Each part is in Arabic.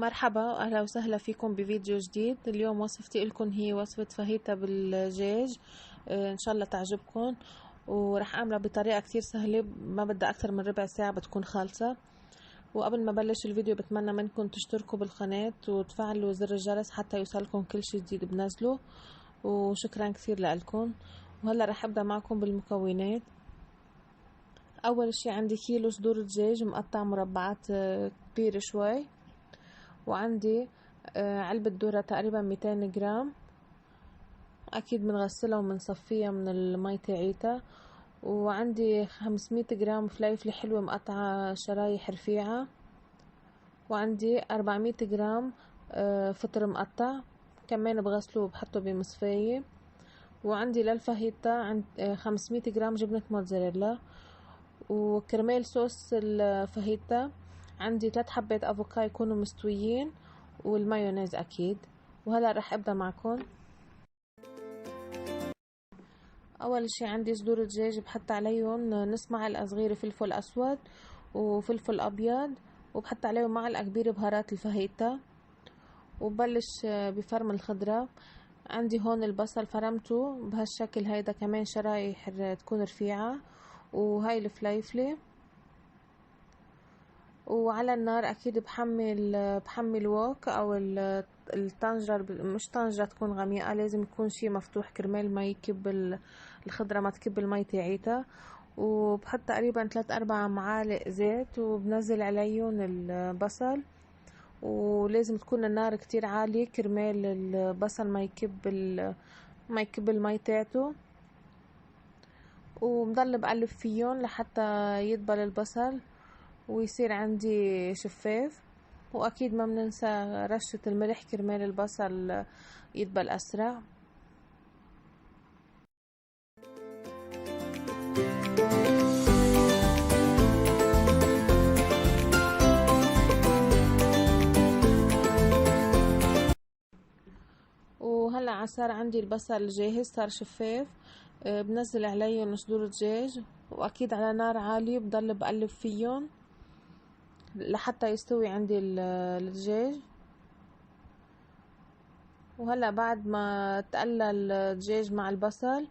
مرحبا واهلا وسهلا فيكم بفيديو جديد. اليوم وصفتي لكم هي وصفة فاهيتا بالدجاج. ان شاء الله تعجبكم، ورح اعملها بطريقة كتير سهلة، ما بدها اكثر من ربع ساعة بتكون خالصة. وقبل ما بلش الفيديو بتمنى منكم تشتركوا بالقناة وتفعلوا زر الجرس حتى يوصلكم كل شي جديد بنزله، وشكرا كثير لكم. وهلا رح ابدا معكم بالمكونات. اول شي عندي كيلو صدور دجاج مقطع مربعات كبيرة شوي، وعندي علبة ذرة تقريبا 200 جرام، اكيد بنغسلها وبنصفيها من المي تاعيتها. وعندي 500 جرام فليفلة حلوة مقطعة شرايح رفيعة، وعندي 400 جرام فطر مقطع كمان بغسله وبحطه بمصفاية. وعندي للفاهيتا عند 500 جرام جبنة موتزاريلا. وكرمال صوص الفاهيتا عندي 3 حبات افوكا يكونوا مستويين، والمايونيز اكيد. وهلا رح ابدا معكم. اول شي عندي صدور دجاج بحط عليهم نص معلقه صغيره فلفل اسود وفلفل ابيض، وبحط عليهم معلقه كبيره بهارات الفاهيتا، وبلش بفرم الخضره. عندي هون البصل فرمته بهالشكل هيدا كمان شرايح تكون رفيعه، وهاي الفليفله. وعلى النار اكيد بحمل ووك او الطنجرة، مش طنجرة تكون غميقة، لازم يكون شي مفتوح كرمال ما يكب الخضرة، ما تكب المي تاعيتها. وبحط تقريبا 3-4 معالق زيت، وبنزل عليهم البصل، ولازم تكون النار كتير عالية كرمال البصل ما يكب المي تاعته. وبضل بقلب فيهم لحتى يدبل البصل ويصير عندي شفاف. واكيد ما بننسى رشة الملح كرمال البصل يدبل اسرع. وهلا صار عندي البصل جاهز، صار شفاف. بنزل عليه صدور الدجاج، واكيد على نار عالية بضل بقلب فيهم لحتى يستوي عندي الدجاج. وهلا بعد ما تقلى الدجاج مع البصل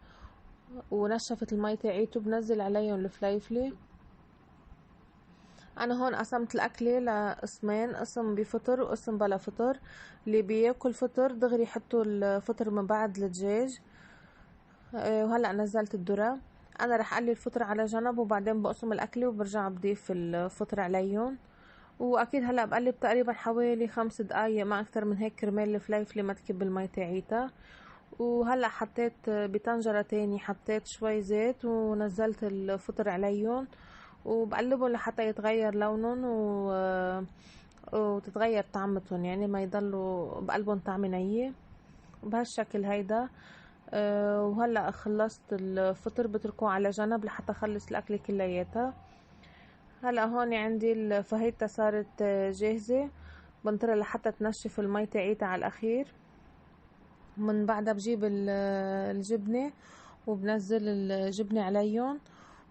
ونشفت المي تاعيته بنزل عليهم الفليفله. انا هون قسمت الاكله لقسمين، قسم بفطر وقسم بلا فطر. اللي بياكل فطر دغري يحطوا الفطر من بعد الدجاج. وهلا نزلت الذره. انا رح اقلي الفطر على جنب، وبعدين بقسم الاكله وبرجع بضيف الفطر عليهم. واكيد هلا بقلب تقريبا حوالي 5 دقايق، ما اكتر من هيك، كرمال الفليفله ما تكب المي تاعيتها. وهلا حطيت بطنجره تاني، حطيت شوي زيت ونزلت الفطر عليهم، وبقلبهم لحتى يتغير لونهم وتتغير طعمتهم، يعني ما يضلوا بقلبهم طعمه نية بهالشكل هيدا. وهلا خلصت الفطر بتركوه على جنب لحتى اخلص الاكله كلياتها. هلا هون عندي الفاهيتا صارت جاهزه، بنطرها لحتى تنشف المي تاعيتها على الاخير. من بعدها بجيب الجبنه وبنزل الجبنه عليهم،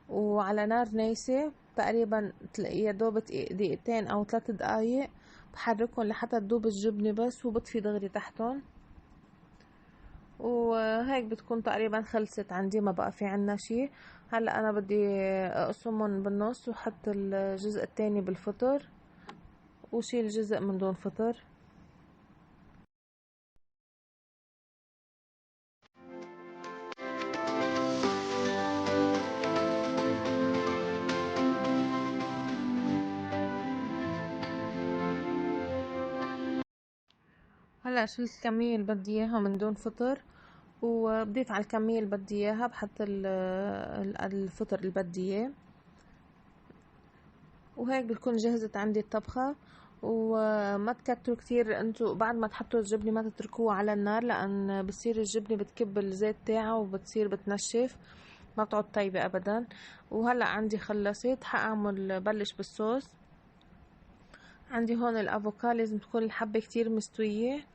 وعلى نار نايسة تقريبا يا دوب دقيقتين او 3 دقايق بحركهم لحتى تذوب الجبنة بس، وبطفي دغري تحتهم. وهيك بتكون تقريبا خلصت عندي، ما بقى في عنا شي. هلا انا بدي اقسمهم بالنص وحط الجزء التاني بالفطر، وشيل جزء من دون فطر. هلا شلت الكمية اللي بدي اياها من دون فطر، وبضيف على الكمية اللي بدي اياها، بحط الفطر اللي بدي اياه. وهيك بتكون جهزت عندي الطبخة. وما تكتروا كتير انتو بعد ما تحطوا الجبنة، ما تتركوها على النار، لان بصير الجبنة بتكب الزيت تاعها وبتصير بتنشف، ما بتقعد طيبة ابدا. وهلا عندي خلصت، حاعمل بلش بالصوص. عندي هون الافوكا، لازم تكون الحبة كتير مستوية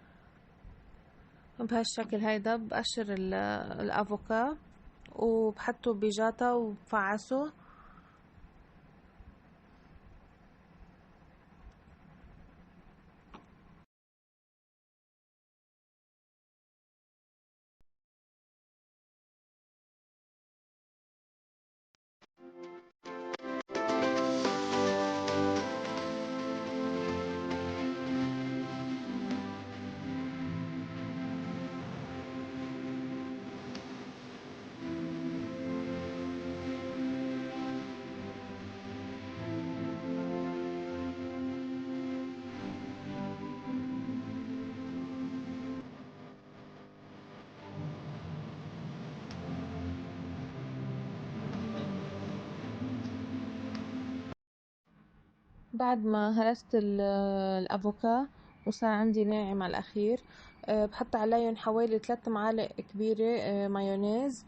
بهالشكل هيدا. بقشر الافوكا وبحطه بجاتا وبفعصه. بعد ما هرست الافوكا وصار عندي ناعم على الاخير، بحط عليهم حوالي 3 معالق كبيرة مايونيز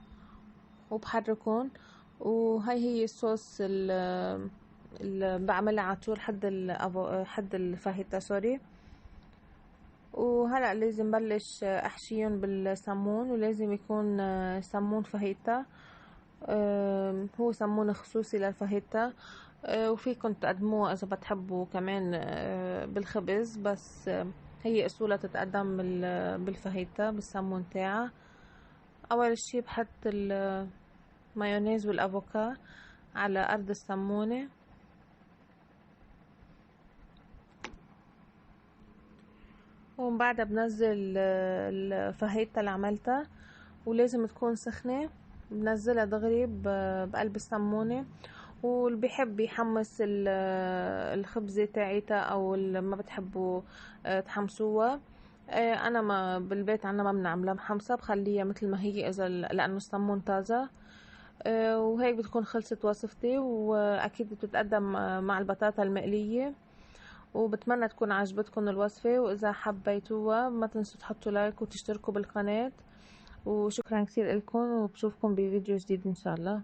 وبحركهم. وهي هي الصوص اللي بعملها على طول حد الفاهيتا سوري. وهلأ لازم بلش احشيهم بالسمون، ولازم يكون سمون فاهيتا، هو سمون خصوصي للفاهيتا. وفيكم تقدموه اذا بتحبوا كمان بالخبز، بس هي اصولها تتقدم بالفاهيتا بالسمون تاعها. اول شي بحط المايونيز والافوكا على ارض السمونة، ومن بعدها بنزل الفاهيتا اللي عملتها، ولازم تكون سخنة. بنزلها دغري بقلب السمونة. واللي بيحب يحمس الخبزة تاعيتها، او اللي ما بتحبوا تحمسوها، انا ما بالبيت عنا ما بنعملها محمصة، بخليها مثل ما هي اذا لانه السمون طازة. وهيك بتكون خلصت وصفتي، واكيد بتتقدم مع البطاطا المقلية. وبتمنى تكون عجبتكم الوصفة، واذا حبيتوها ما تنسوا تحطوا لايك وتشتركوا بالقناة. وشكرا كثير لكم، وبشوفكم بفيديو جديد ان شاء الله.